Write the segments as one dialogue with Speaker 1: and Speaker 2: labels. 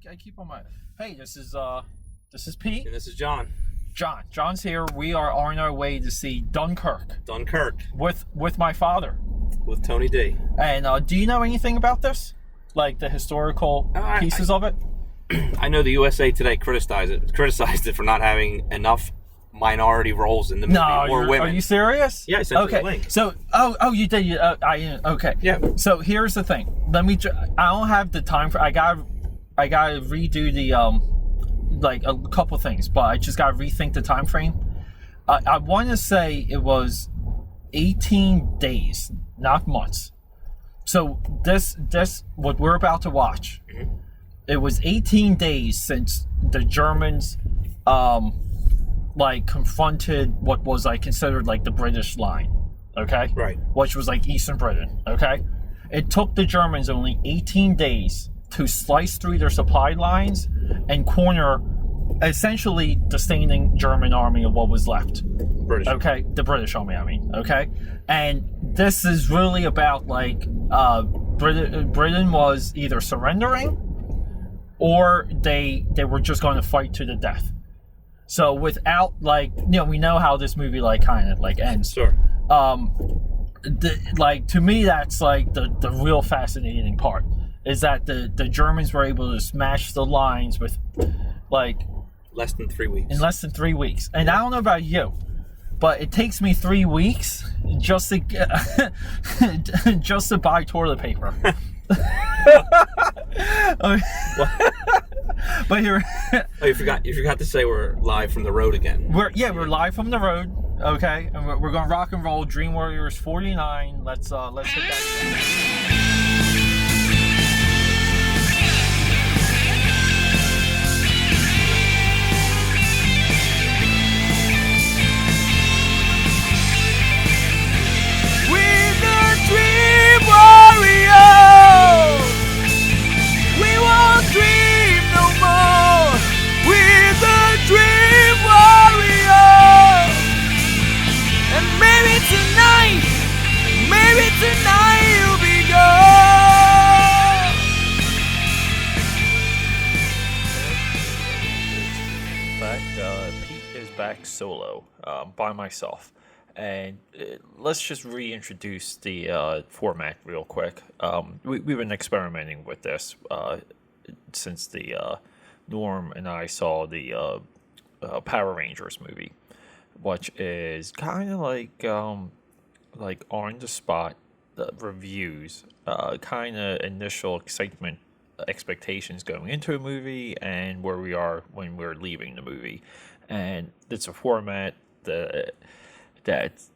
Speaker 1: I keep on my. Hey, this is Pete.
Speaker 2: And this is John.
Speaker 1: John's here. We are on our way to see Dunkirk.
Speaker 2: Dunkirk.
Speaker 1: With my father.
Speaker 2: With Tony D.
Speaker 1: And do you know anything about this? Like the historical pieces of it?
Speaker 2: I know the USA Today criticized it for not having enough minority roles in the movie or women.
Speaker 1: Are you serious?
Speaker 2: Yeah, I sent you the link.
Speaker 1: So, you did. Okay.
Speaker 2: Yeah.
Speaker 1: So here's the thing. I don't have the time for. I gotta redo the like a couple things, but I just gotta rethink the time frame. I want to say it was 18 days, not months. So this what we're about to watch. Mm-hmm. It was 18 days since the Germans confronted what was considered the British line, okay?
Speaker 2: Right.
Speaker 1: Which was Eastern Britain, okay? It took the Germans only 18 days to slice through their supply lines and corner essentially the standing German army of what was left.
Speaker 2: British.
Speaker 1: Okay? The British army, I mean, okay? And this is really about Britain was either surrendering or they were just going to fight to the death. So without we know how this movie kind of ends.
Speaker 2: Sure.
Speaker 1: To me that's the real fascinating part is that the Germans were able to smash the lines with
Speaker 2: less than 3 weeks.
Speaker 1: In less than 3 weeks. And I don't know about you, but it takes me 3 weeks just to just to buy toilet paper. But you
Speaker 2: forgot to say we're live from the road again.
Speaker 1: We're live from the road, okay, and we're going to rock and roll Dream Warriors 49. Let's hit that. Back solo by myself, and let's just reintroduce the format real quick. We've been experimenting with this since the Norm and I saw the Power Rangers movie, which is kind of on the spot reviews, kind of initial excitement, expectations going into a movie, and where we are when we're leaving the movie. And it's a format that it's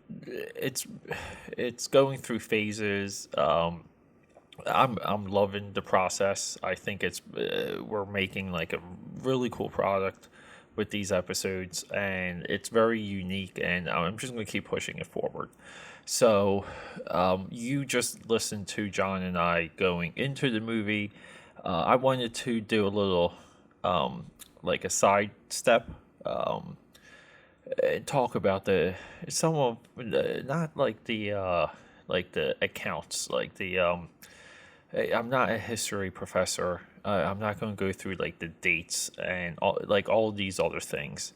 Speaker 1: going through phases. I'm loving the process. I think we're making a really cool product with these episodes, and it's very unique. And I'm just going to keep pushing it forward. So you just listened to John and I going into the movie. I wanted to do a little a side step. Talk about the accounts, I'm not a history professor. I'm not going to go through the dates and all of these other things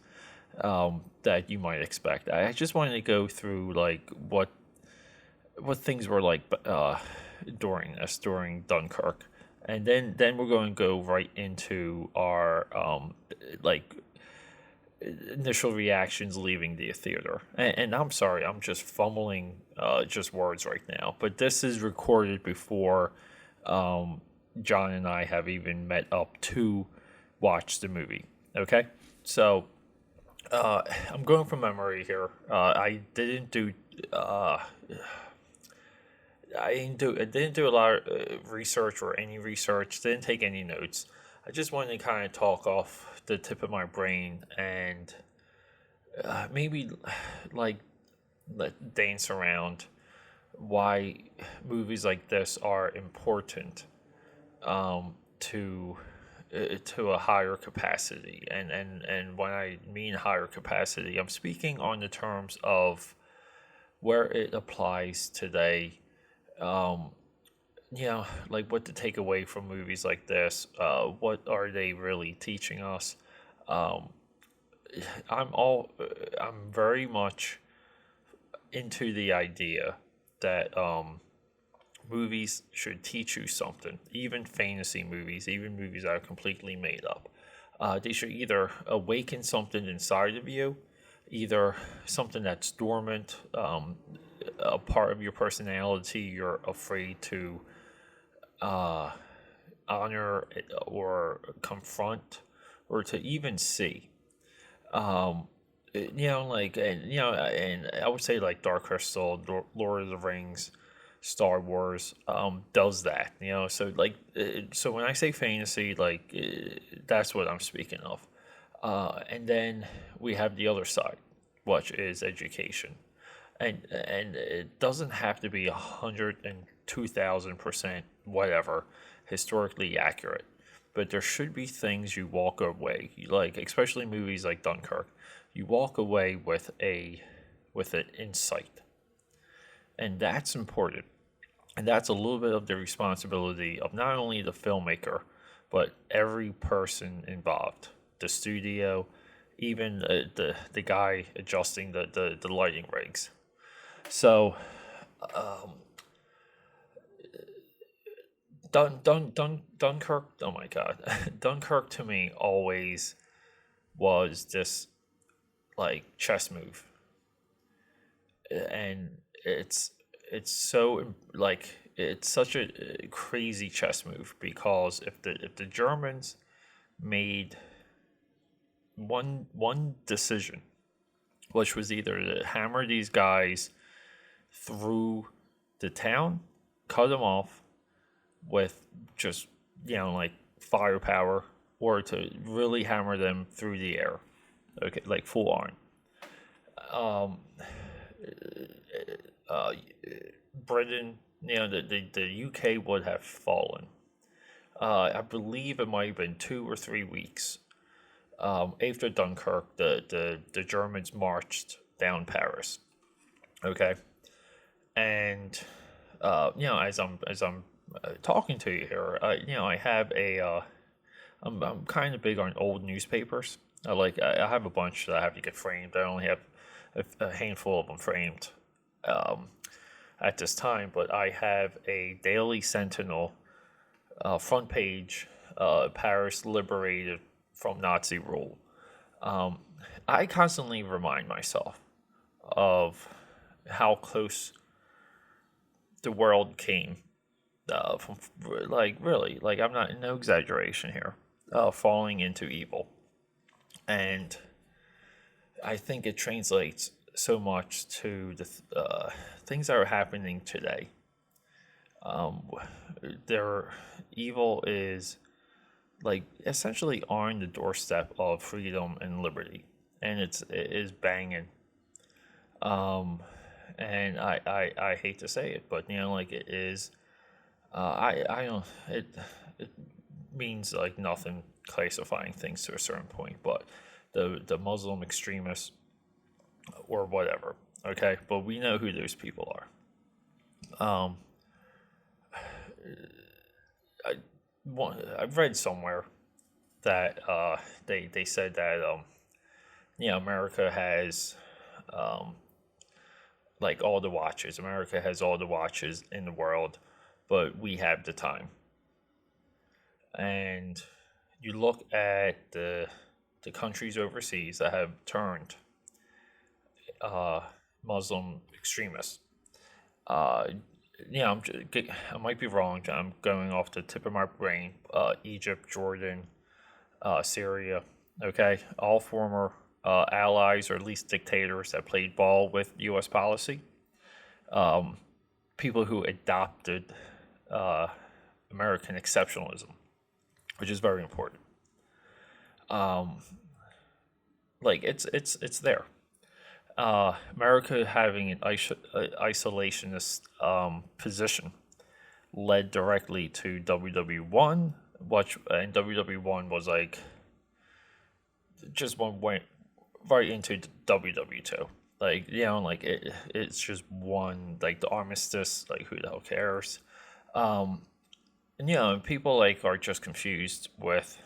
Speaker 1: that you might expect. I just wanted to go through what things were during Dunkirk, and then we're going to go right into our initial reactions leaving the theater. And I'm sorry, I'm just fumbling just words right now, but this is recorded before John and I have even met up to watch the movie. Okay, so I'm going from memory here. I didn't do a lot of research or any research. Didn't take any notes. I just wanted to kind of talk off the tip of my brain and maybe dance around why movies like this are important to a higher capacity. And when I mean higher capacity, I'm speaking on the terms of where it applies today like what to take away from movies like this. What are they really teaching us? Um, I'm very much into the idea that movies should teach you something. Even fantasy movies, even movies that are completely made up. They should either awaken something inside of you, either something that's dormant, a part of your personality you're afraid to uh, honor or confront, or to even see. Um, and I would say like Dark Crystal, Lord of the Rings, Star Wars, does that. So like, so when I say fantasy, like, that's what I'm speaking of. And then we have the other side, which is education, and it doesn't have to be 102,000% whatever historically accurate, but there should be things you walk away, like especially movies like Dunkirk, you walk away with an insight, and that's important, and that's a little bit of the responsibility of not only the filmmaker, but every person involved, the studio, even the guy adjusting the lighting rigs. So Dunkirk. Oh my God, Dunkirk to me always was this like chess move, and it's so like it's such a crazy chess move, because if the Germans made one decision, which was either to hammer these guys through the town, cut them off with just like firepower, or to really hammer them through the air, okay, like full on. Um, uh, Britain, the UK would have fallen. I believe it might have been 2 or 3 weeks after Dunkirk. The Germans marched down Paris. Okay, and as I'm talking to you here, I have I'm kind of big on old newspapers. I have a bunch that I have to get framed. I only have a handful of them framed um, at this time, but I have a Daily Sentinel front page, Paris liberated from Nazi rule. Um, I constantly remind myself of how close the world came from, like, really, like, I'm not, no exaggeration here, falling into evil. And I think it translates so much to the things that are happening today. Um, their evil is like essentially on the doorstep of freedom and liberty, and it is banging. Um, and I hate to say it, but like it is. I don't. It means like nothing classifying things to a certain point, but the Muslim extremists or whatever. Okay, but we know who those people are. I I've read somewhere that they said that America has um, like all the watches. America has all the watches in the world, but we have the time. And you look at the countries overseas that have turned uh, Muslim extremists. Uh, I might be wrong. I'm going off the tip of my brain. Egypt, Jordan, Syria. Okay, all former allies, or at least dictators that played ball with U.S. policy. People who adopted uh, American exceptionalism, which is very important. Um, like it's there. America having an isolationist position led directly to WW1, which and WW1 was like just one went right into WW2. Like like it's just one, like the armistice. Like who the hell cares? And people like are just confused with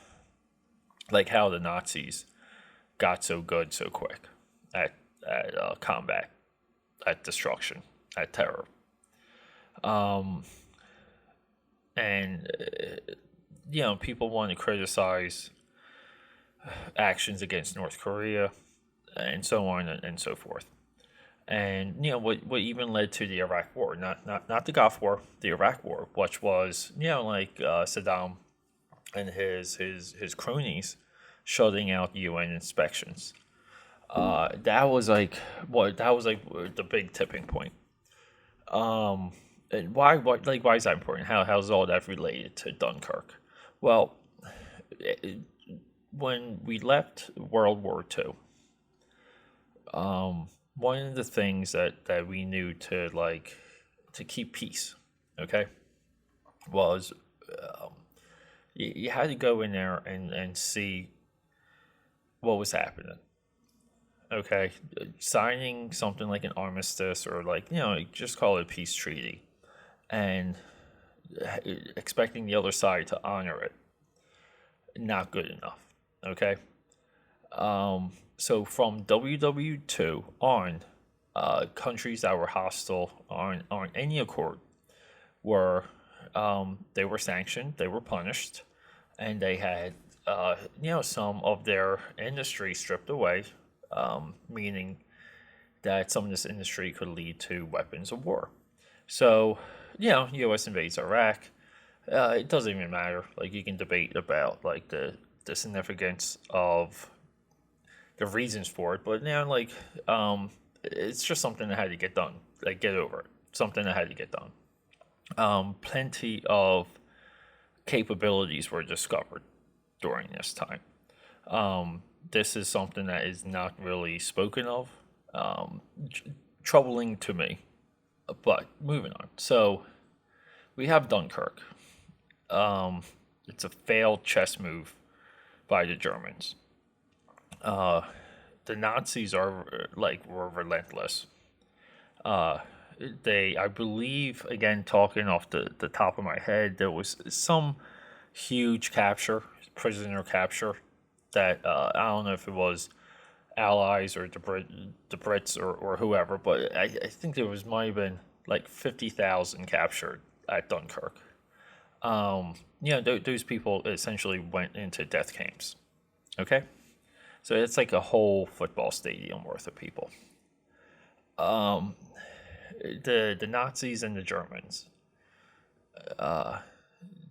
Speaker 1: like how the Nazis got so good so quick at combat, at destruction, at terror. And people want to criticize actions against North Korea and so on and so forth. And what even led to the Iraq War, not the Gulf War, the Iraq War, which was like Saddam and his cronies shutting out UN inspections. That was like the big tipping point. And why is that important? How's all that related to Dunkirk? Well, when we left World War II, one of the things that we knew to keep peace, okay, was you had to go in there and see what was happening. Okay, signing something like an armistice or just call it a peace treaty, and expecting the other side to honor it, not good enough. Okay, so from WW2 on, countries that were hostile on any accord were they were sanctioned, they were punished, and they had some of their industry stripped away, meaning that some of this industry could lead to weapons of war. So, U.S. invades Iraq. It doesn't even matter. Like, you can debate about the significance of the reasons for it, but it's just something that had to get done. Like, get over it. Something that had to get done. Plenty of capabilities were discovered during this time. This is something that is not really spoken of. Troubling to me. But moving on. So we have Dunkirk. It's a failed chess move by the Germans. The Nazis were relentless. I believe, again, talking off the top of my head, there was some huge prisoner capture, that I don't know if it was Allies or the Brits or whoever, but I think might have been like 50,000 captured at Dunkirk. Those people essentially went into death camps. Okay, so it's like a whole football stadium worth of people. The Nazis and the Germans,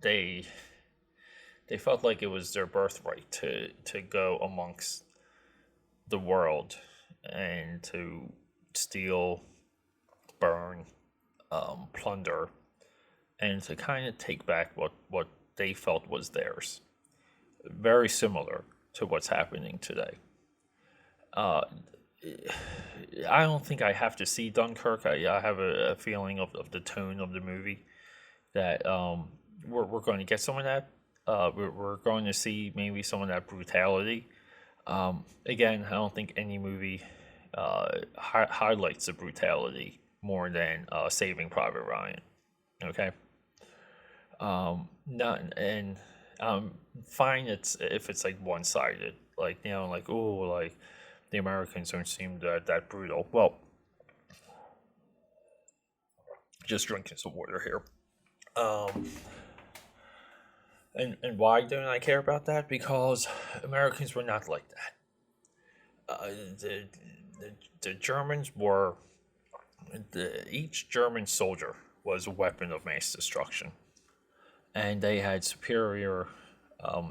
Speaker 1: they felt like it was their birthright to go amongst the world and to steal, burn, plunder, and to kind of take back what they felt was theirs. Very similar to what's happening today. I don't think I have to see Dunkirk. I have a feeling of the tone of the movie that we're going to get some of that. We're going to see maybe some of that brutality. Again, I don't think any movie highlights the brutality more than Saving Private Ryan. Okay. Not and fine. If it's like one sided, the Americans don't seem that brutal. Well, just drinking some water here. And why don't I care about that? Because Americans were not like that. The Germans were. Each German soldier was a weapon of mass destruction, and they had superior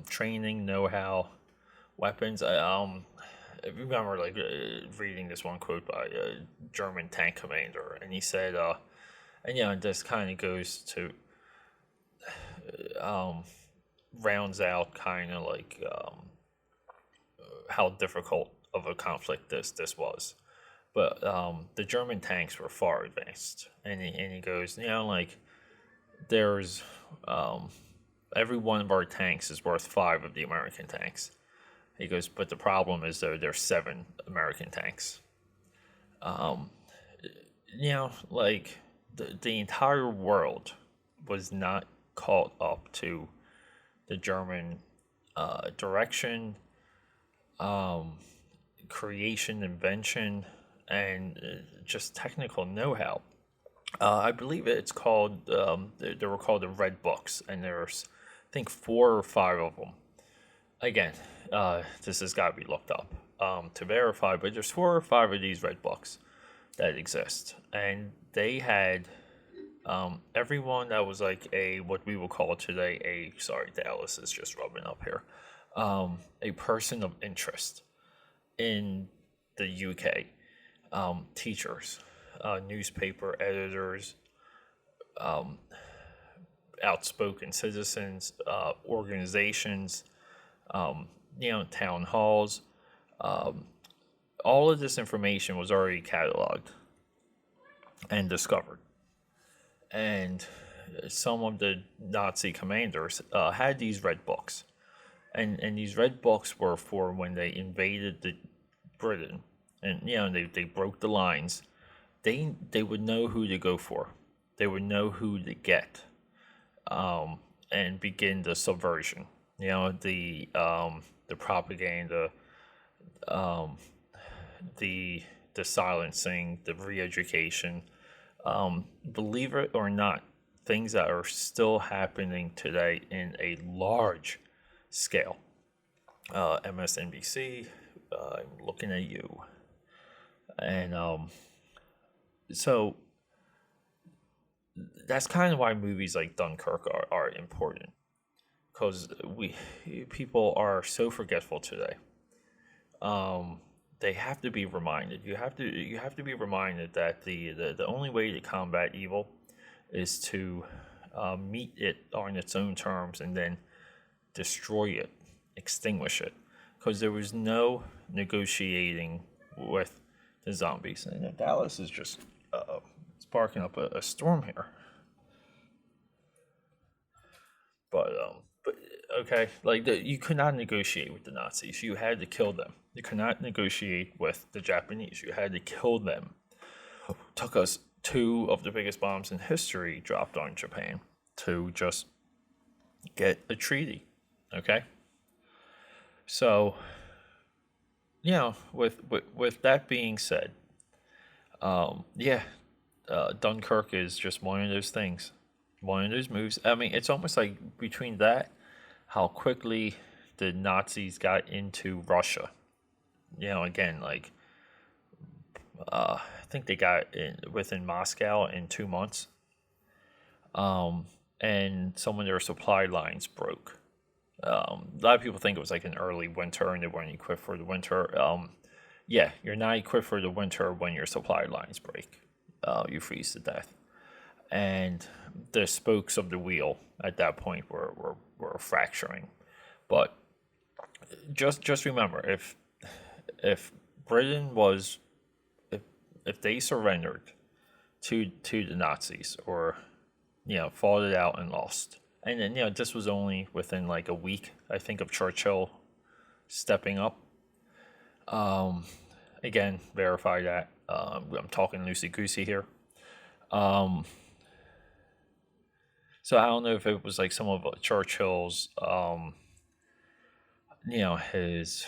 Speaker 1: training, know-how, weapons. I remember reading this one quote by a German tank commander, and he said, this kind of goes to rounds out kind of how difficult of a conflict this was. But the German tanks were far advanced, and he goes, there's every one of our tanks is worth 5 of the American tanks. He goes, but the problem is there's 7 American tanks. The entire world was not caught up to the German direction, creation, invention, and just technical know-how. I believe it's called. They were called the Red Books, and there's, I think, 4 or 5 of them. Again, this has got to be looked up to verify, but there's 4 or 5 of these Red Books that exist, and they had everyone that was like a what we will call today a sorry, Dallas is just rubbing up here, a person of interest in the UK, teachers, newspaper editors, outspoken citizens, organizations, town halls. All of this information was already cataloged and discovered. And some of the Nazi commanders had these red books. And these red books were for when they invaded Britain and they broke the lines. They would know who to go for. They would know who to get, and begin the subversion. The propaganda, the silencing, the re-education. Believe it or not, things that are still happening today in a large scale. MSNBC, I'm looking at you. And so that's kind of why movies like Dunkirk are important, because people are so forgetful today. They have to be reminded. You have to be reminded that the only way to combat evil is to meet it on its own terms and then destroy it, extinguish it, because there was no negotiating with the zombies. And Dallas is just sparking up a storm here. But okay, like you could not negotiate with the Nazis. You had to kill them. You could not negotiate with the Japanese. You had to kill them. It took us 2 of the biggest bombs in history dropped on Japan to just get a treaty. Okay. So, with that being said, Dunkirk is just one of those things, one of those moves. I mean, it's almost like between that, how quickly the Nazis got into Russia. Again, like I think they got within Moscow in 2 months, and some of their supply lines broke. A lot of people think it was like an early winter and they weren't equipped for the winter. You're not equipped for the winter when your supply lines break. You freeze to death. And the spokes of the wheel at that point were fracturing. But just remember, if Britain was, if they surrendered to the Nazis, or fought it out and lost, and then this was only within like a week, I think, of Churchill stepping up. Again, verify that. I'm talking loosey goosey here. So I don't know if it was like some of Churchill's, his,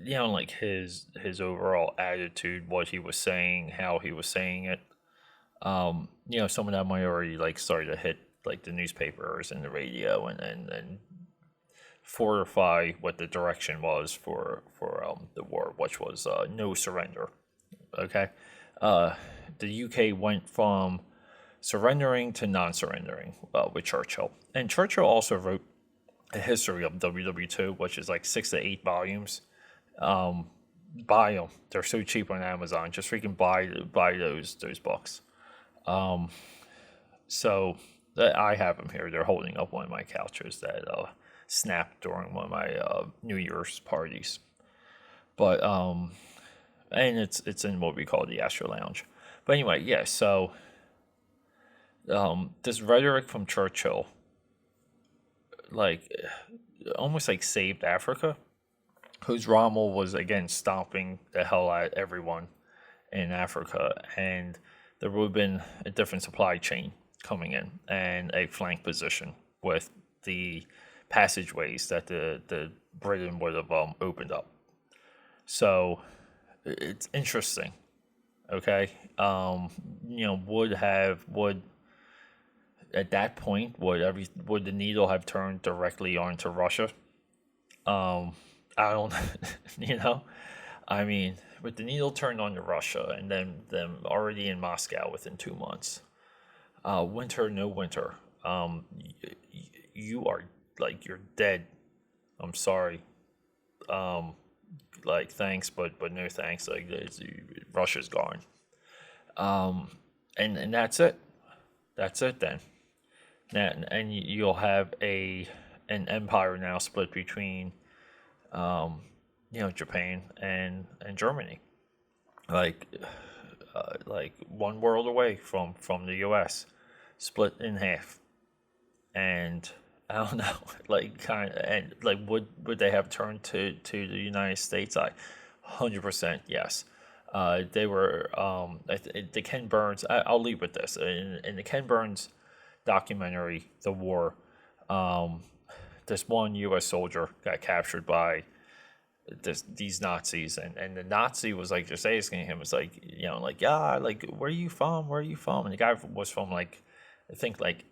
Speaker 1: like his overall attitude, what he was saying, how he was saying it. Some of that might already like started to hit like the newspapers and the radio, and fortify what the direction was for the war, which was no surrender. Okay, the UK went from surrendering to non-surrendering with Churchill, and Churchill also wrote a history of WWII, which is like 6 to 8 volumes. Buy them; they're so cheap on Amazon. Just freaking buy those books. So I have them here. They're holding up one of my couches that snapped during one of my New Year's parties. But and it's in what we call the Astro Lounge. But anyway, so this rhetoric from Churchill, like almost like saved Africa, whose Rommel was again stomping the hell out of everyone in Africa, and there would have been a different supply chain coming in and a flank position with the passageways that the Britain would have opened up. So it's interesting. Okay, would at that point would the needle have turned directly onto Russia? I don't, I mean, with the needle turned on to Russia and then them already in Moscow within 2 months, winter, no winter, you are like, you're dead. I'm sorry. Like, thanks, but no thanks. Like, Russia's gone. And that's it. That's it then. And you'll have an empire now split between, Japan and Germany. Like one world away from the U.S., split in half. And I don't know, would they have turned to the United States? 100% yes. They were the Ken Burns. I'll leave with this. In the Ken Burns documentary, The War, this one U.S. soldier got captured by these Nazis, and the Nazi was like just asking him, it's like, yeah, like, where are you from? Where are you from? And the guy was from I think like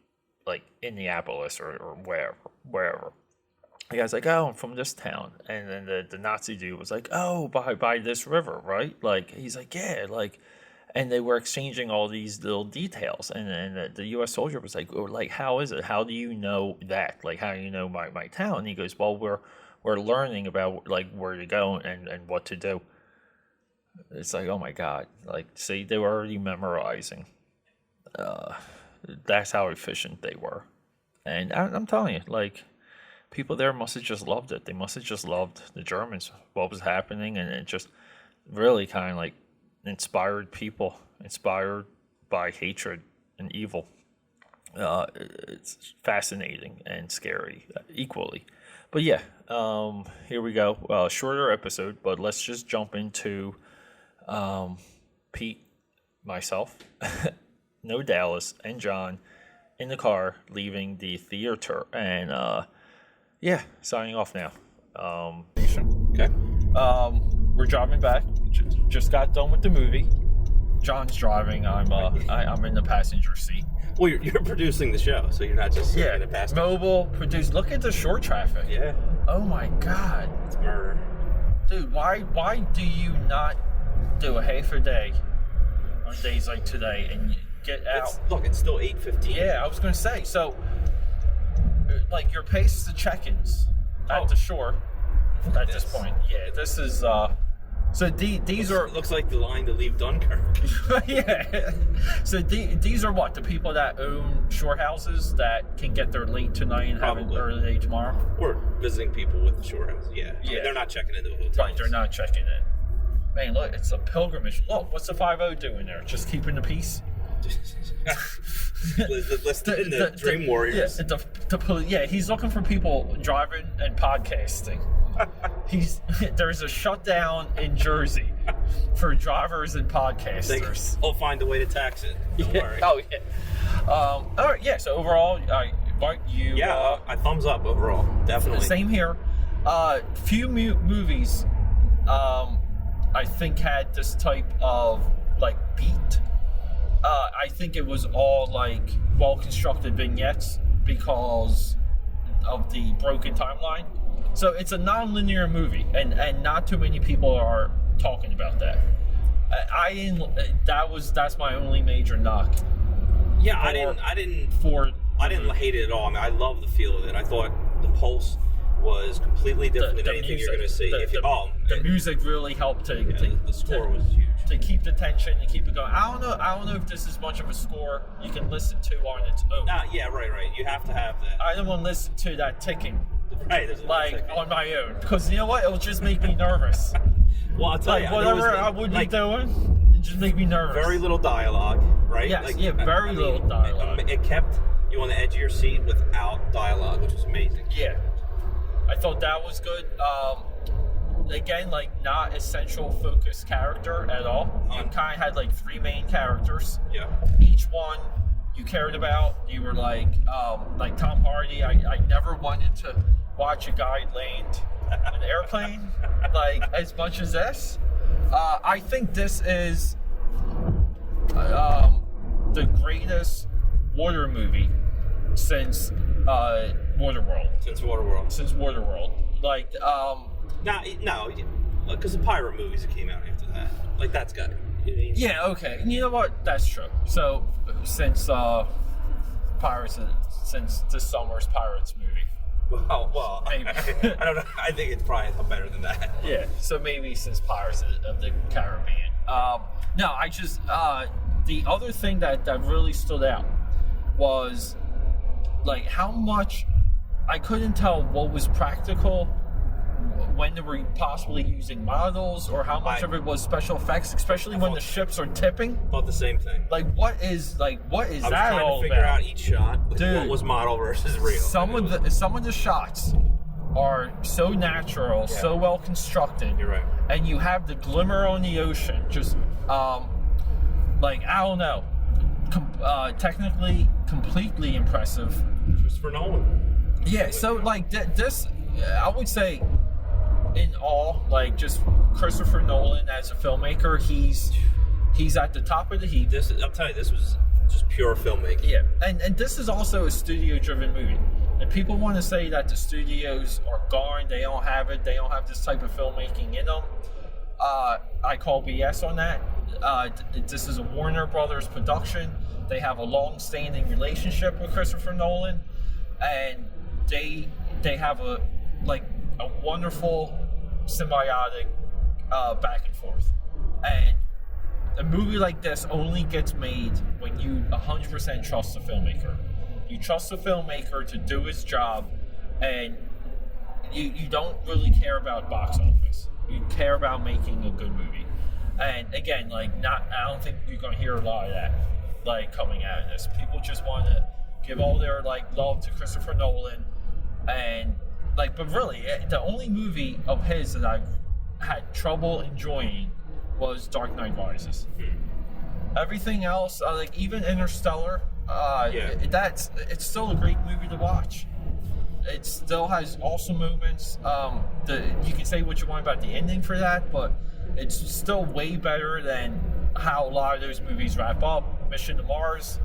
Speaker 1: Indianapolis or wherever. The guy's like, oh, I'm from this town. And then the Nazi dude was like, oh, by this river, right? Like, he's like, yeah, like, and they were exchanging all these little details. And the U.S. soldier was like, oh, like, how is it? How do you know that? Like, how do you know my town? And he goes, well, we're learning about, like, where to go and what to do. It's like, oh, my God. Like, see, they were already memorizing. That's how efficient they were. And I'm telling you, like, people there must have just loved it. They must have just loved the Germans, what was happening, and it just really kind of like inspired people, inspired by hatred and evil. It's fascinating and scary equally. But yeah, here we go. Shorter episode, but let's just jump into Pete, myself, No Dallas, and John in the car leaving the theater. And yeah, signing off now.
Speaker 2: Okay.
Speaker 1: We're driving back. Just got done with the movie. John's driving. I'm in the passenger seat.
Speaker 2: Well, you're producing the show, so you're not just sitting in the passenger.
Speaker 1: Mobile produce. Look at the short traffic.
Speaker 2: Yeah.
Speaker 1: Oh my God.
Speaker 2: It's murder.
Speaker 1: Dude, why do you not do a half a day on days like today and get out?
Speaker 2: It's still 8:15.
Speaker 1: Yeah, I was gonna say. So, like, your pace is the check-ins at the shore at this point. Yeah, this is so these are
Speaker 2: looks like the line to leave Dunkirk.
Speaker 1: Yeah. So these are what, the people that own shore houses that can get there late tonight and have it early tomorrow,
Speaker 2: or visiting people with the shore houses. Yeah. I mean, they're not checking into a hotel.
Speaker 1: Right, they're not checking in. Man, look, it's a pilgrimage. Look, what's the 5-0 doing there? Just keeping the peace.
Speaker 2: Let's do the Dream Warriors.
Speaker 1: Yeah, he's looking for people driving and podcasting. There's a shutdown in Jersey for drivers and podcasters.
Speaker 2: They'll find a way to tax it. Don't worry.
Speaker 1: Oh yeah. All right. Yeah. So overall, you.
Speaker 2: Yeah, I thumbs up overall. Definitely.
Speaker 1: Same here. Few movies, I think had this type of like beat. I think it was all like well-constructed vignettes because of the broken timeline. So it's a non-linear movie, and not too many people are talking about that. That's my only major knock.
Speaker 2: Yeah, I didn't hate it at all. I mean, I love the feel of it. I thought the pulse was completely different than anything you're going to see.
Speaker 1: The music really helped
Speaker 2: the score was huge.
Speaker 1: To keep the tension and keep it going. I don't know if this is much of a score you can listen to on its own.
Speaker 2: Yeah, right. You have to have that.
Speaker 1: I don't want to listen to that ticking.
Speaker 2: Right,
Speaker 1: like on my own, because you know what? It'll just make me nervous.
Speaker 2: Well, I'll tell you,
Speaker 1: whatever I would be doing, it just make me nervous.
Speaker 2: Very little dialogue, right?
Speaker 1: Yes, very little dialogue.
Speaker 2: It kept you on the edge of your seat without dialogue, which was amazing.
Speaker 1: Yeah, I thought that was good. again, like not essential focus character at all. You kind of had like 3 main characters.
Speaker 2: Yeah.
Speaker 1: Each one you cared about. You were like Tom Hardy. I never wanted to watch a guy land an airplane like as much as this. I think this is the greatest water movie since Waterworld.
Speaker 2: Since Waterworld.
Speaker 1: Like,
Speaker 2: no, because the pirate movies that came out after that, like that's got it. You know what I mean?
Speaker 1: Yeah, okay. And you know what? That's true. So since this summer's Pirates movie.
Speaker 2: Well,
Speaker 1: maybe.
Speaker 2: I don't know. I think it's probably better than that.
Speaker 1: Yeah. So maybe since Pirates of the Caribbean. No, I just the other thing that really stood out was like how much I couldn't tell what was practical when they were possibly using models or how much of it was special effects, especially when the ships are tipping.
Speaker 2: Thought the same thing.
Speaker 1: Like what is that all about?
Speaker 2: I was trying to figure out each shot.
Speaker 1: Dude,
Speaker 2: what was model versus real.
Speaker 1: Some of the shots are so natural, so well constructed.
Speaker 2: You're right.
Speaker 1: And you have the glimmer on the ocean, just like I don't know, technically completely impressive.
Speaker 2: Christopher Nolan.
Speaker 1: Yeah. So like this, I would say, in all, like just Christopher Nolan as a filmmaker, he's at the top of the heap.
Speaker 2: I'll tell you, this was just pure filmmaking.
Speaker 1: Yeah, and this is also a studio-driven movie. And people want to say that the studios are gone, they don't have it, they don't have this type of filmmaking in them. I call BS on that. This is a Warner Brothers production. They have a long-standing relationship with Christopher Nolan, and they have a wonderful symbiotic back and forth. And a movie like this only gets made when you 100% trust the filmmaker. You trust the filmmaker to do his job, and you don't really care about box office. You care about making a good movie. And again, I don't think you're going to hear a lot of that coming out of this. People just want to give all their love to Christopher Nolan, and but really, the only movie of his that I've had trouble enjoying was Dark Knight Rises. Everything else, even Interstellar, it's still a great movie to watch. It still has awesome moments. You can say what you want about the ending for that, but it's still way better than how a lot of those movies wrap up. Mission to Mars,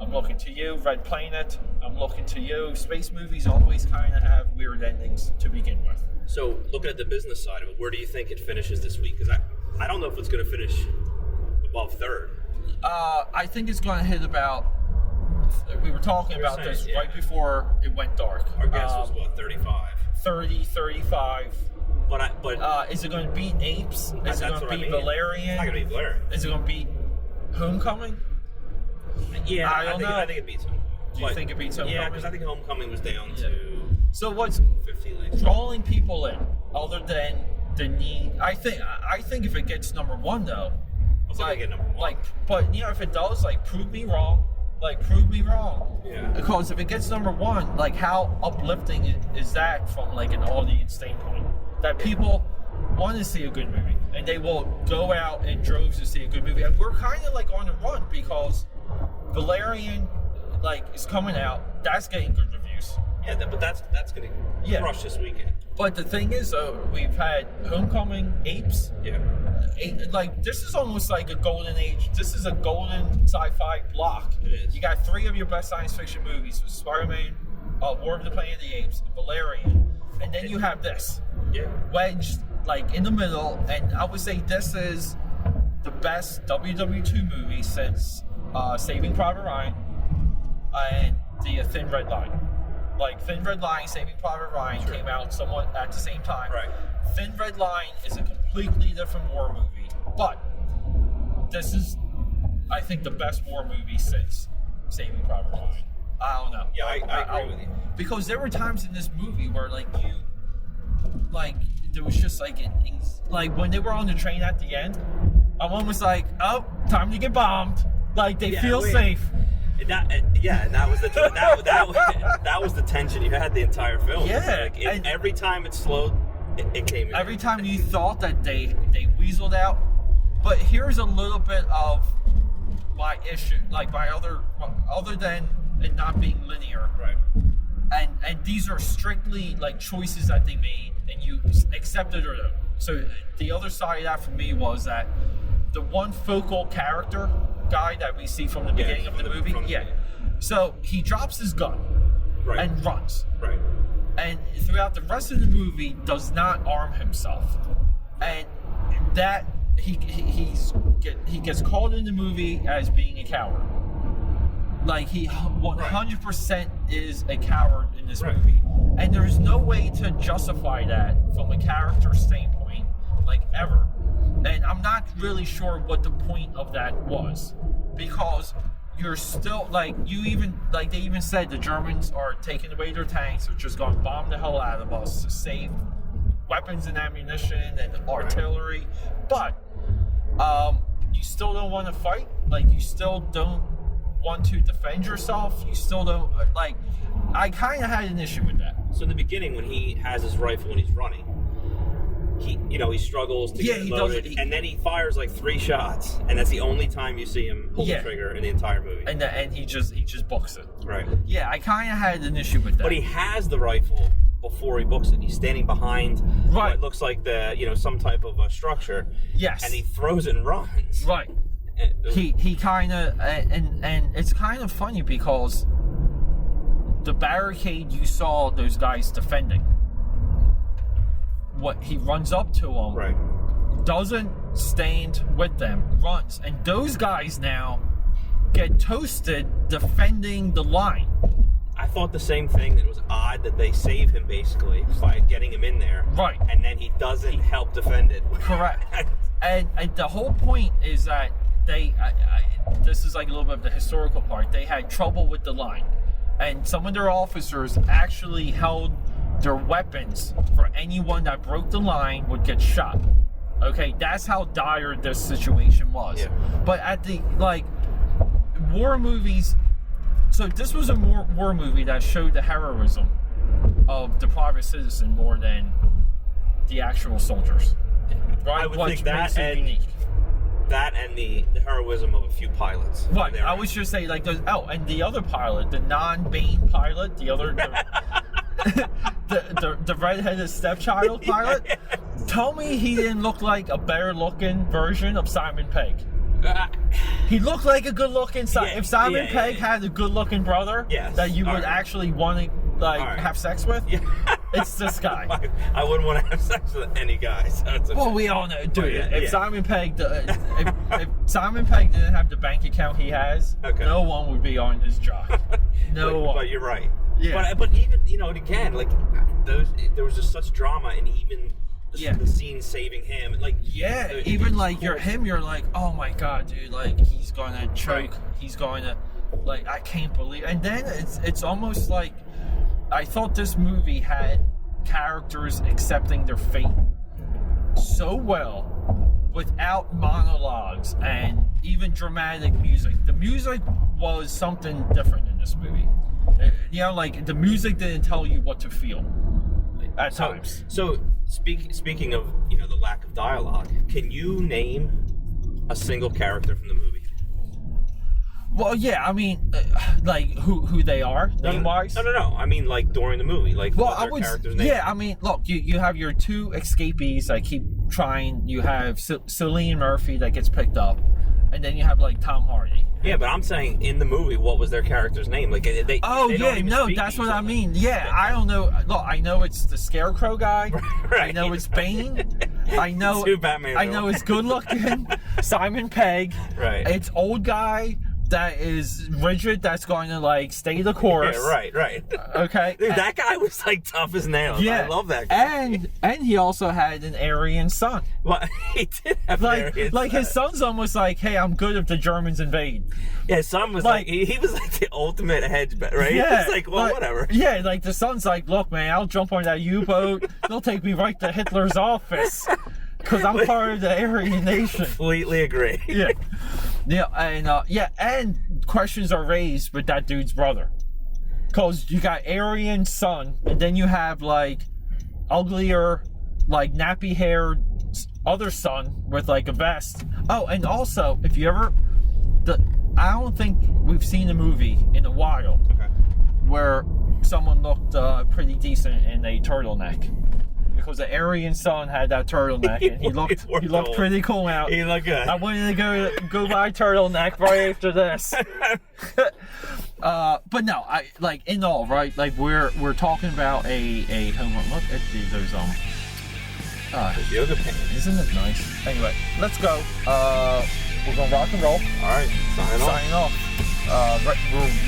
Speaker 1: I'm looking to you. Red Planet, I'm looking to you. Space movies always kind of have weird endings to begin with.
Speaker 2: So, looking at the business side of it, where do you think it finishes this week? Because I don't know if it's going to finish above third.
Speaker 1: I think it's going to hit about. We were talking about this right before it went dark.
Speaker 2: Our guess was what, 35?
Speaker 1: 30, 35.
Speaker 2: But
Speaker 1: is it going to beat Apes? Is it going to beat Valerian?
Speaker 2: It's not going to beat Valerian.
Speaker 1: Is it going to beat Homecoming?
Speaker 2: Yeah, I don't know. I think it beats Homecoming.
Speaker 1: Do you think it beats Homecoming?
Speaker 2: Yeah, because I think Homecoming was down to.
Speaker 1: So what's
Speaker 2: 50 later.
Speaker 1: Drawing people in, other than the need? I think if it gets number one though,
Speaker 2: it's not get number one.
Speaker 1: But if it does, prove me wrong. Prove me wrong.
Speaker 2: Yeah.
Speaker 1: Because if it gets number one, how uplifting is that from an audience standpoint? That people want to see a good movie, and they will go out in droves to see a good movie. And we're kind of on the run because Valerian is coming out. That's getting good reviews.
Speaker 2: Yeah, but that's going to crush this weekend.
Speaker 1: But the thing is, though, we've had Homecoming, Apes.
Speaker 2: Yeah.
Speaker 1: This is almost like a golden age. This is a golden sci-fi block.
Speaker 2: It is.
Speaker 1: You got 3 of your best science fiction movies with Spider-Man, War of the Planet of the Apes, Valerian, and then you have this.
Speaker 2: Yeah.
Speaker 1: Wedged in the middle, and I would say this is the best WWII movie since Saving Private Ryan and the Thin Red Line. Thin Red Line, Saving Private Ryan came out somewhat at the same time.
Speaker 2: Right.
Speaker 1: Thin Red Line is a completely different war movie, but this is, I think, the best war movie since Saving Private Ryan. I don't know.
Speaker 2: Yeah, I agree with you.
Speaker 1: Because there were times in this movie where there was just when they were on the train at the end, I'm almost oh, time to get bombed. They feel safe.
Speaker 2: And that was that was the tension you had the entire film.
Speaker 1: Yeah.
Speaker 2: Every time it slowed it came in.
Speaker 1: Every time you thought that they weaseled out. But here's a little bit of my issue, like my other than it not being linear.
Speaker 2: Right.
Speaker 1: And these are strictly like choices that they made, and you accept it or not. So the other side of that for me was that the one focal character guy that we see from the beginning of the movie, so he drops his gun and runs.
Speaker 2: Right. And
Speaker 1: throughout the rest of the movie does not arm himself. And that he gets called in the movie as being a coward. Like he 100% is a coward in this movie. And there's no way to justify that from a character standpoint, like ever. And I'm not really sure what the point of that was, because you're still like they even said the Germans are taking away their tanks, which is going to bomb the hell out of us to save weapons and ammunition and artillery. But you still don't want to fight. Like you still don't want to defend yourself. You still don't like. I kind of had an issue with that.
Speaker 2: So in the beginning, when he has his rifle and he's running, he struggles to get loaded, and then he fires like 3 shots, and that's the only time you see him pull the trigger in the entire movie.
Speaker 1: And he just books it.
Speaker 2: Right.
Speaker 1: Yeah, I kind of had an issue with that.
Speaker 2: But he has the rifle before he books it. He's standing behind what looks like some type of a structure.
Speaker 1: Yes.
Speaker 2: And he throws it and runs.
Speaker 1: Right. He kind of and it's kind of funny because the barricade you saw those guys defending, what he runs up to them, doesn't stand with them, runs, and those guys now get toasted defending the line.
Speaker 2: I thought the same thing. That it was odd that they save him basically by getting him in there, and then he doesn't help defend it.
Speaker 1: Correct. and the whole point is that this is like a little bit of the historical part. They had trouble with the line, and some of their officers actually held their weapons for anyone that broke the line would get shot. Okay, that's how dire this situation was. Yeah. But at the war movies, so this was a war movie that showed the heroism of the private citizen more than the actual soldiers. Right?
Speaker 2: I would think that and the heroism of a few pilots.
Speaker 1: Right. I was just saying and the other pilot, the non-Bane pilot, the other the red-headed stepchild pilot. Tell me he didn't look like a better-looking version of Simon Pegg. He looked like a good-looking. If Simon Pegg had a good-looking brother that you would actually want to have sex with, it's this guy.
Speaker 2: I wouldn't want to have sex with any guy. So
Speaker 1: well, we all know, dude. If Simon Pegg, if Simon Pegg didn't have the bank account he has, no one would be on his job. No one.
Speaker 2: But you're right.
Speaker 1: Yeah.
Speaker 2: But even again, there was just such drama, and even the scene saving him,
Speaker 1: even you're like, oh my god, dude, like he's gonna choke, he's gonna, I can't believe. And then it's almost like I thought this movie had characters accepting their fate so well without monologues and even dramatic music. The music was something different in this movie. The music didn't tell you what to feel at times.
Speaker 2: So speaking of the lack of dialogue, can you name a single character from the movie?
Speaker 1: Well, yeah, I mean, who they are name wise.
Speaker 2: No. I mean, during the movie, characters' names.
Speaker 1: Yeah, I mean, look, you have your 2 escapees that keep trying. You have Cillian Murphy that gets picked up, and then you have Tom Hardy.
Speaker 2: Yeah, but I'm saying in the movie, what was their character's name? They
Speaker 1: that's what I mean. Yeah, I don't know. Look, I know it's the Scarecrow guy. Right. I know it's Bane. I know.
Speaker 2: Batman.
Speaker 1: I know it's good looking Simon Pegg.
Speaker 2: Right.
Speaker 1: It's old guy that is rigid. That's going to stay the course.
Speaker 2: Yeah, right.
Speaker 1: Okay.
Speaker 2: Dude, that guy was tough as nails. Yeah, I love that guy.
Speaker 1: And he also had an Aryan son.
Speaker 2: Well, he did have an Aryan son.
Speaker 1: His son's almost hey, I'm good if the Germans invade.
Speaker 2: Yeah, his son was he was the ultimate hedge bet, right?
Speaker 1: Yeah,
Speaker 2: he was whatever.
Speaker 1: Yeah, the son's look, man, I'll jump on that U-boat. They'll take me right to Hitler's office. Because I'm part of the Aryan nation.
Speaker 2: Completely agree.
Speaker 1: And questions are raised with that dude's brother. Because you got Aryan son, and then you have uglier like nappy-haired other son with like a vest. Oh, and also, if you ever, I don't think we've seen a movie in a while where someone looked pretty decent in a turtleneck. Because the Aryan son had that turtleneck, and he looked pretty cool out.
Speaker 2: He looked good.
Speaker 1: I wanted to go buy turtleneck right after this. But no, I like in all, right? Like we're talking about a home run. Look at those
Speaker 2: yoga pants.
Speaker 1: Isn't it nice? Anyway, let's go. We're gonna rock and roll.
Speaker 2: All right, sign off.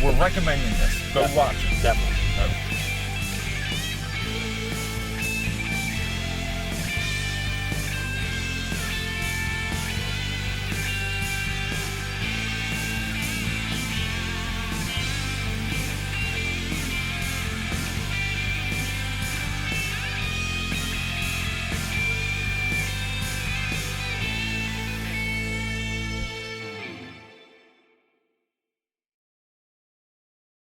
Speaker 1: We're recommending this. Go watch it.
Speaker 2: Definitely.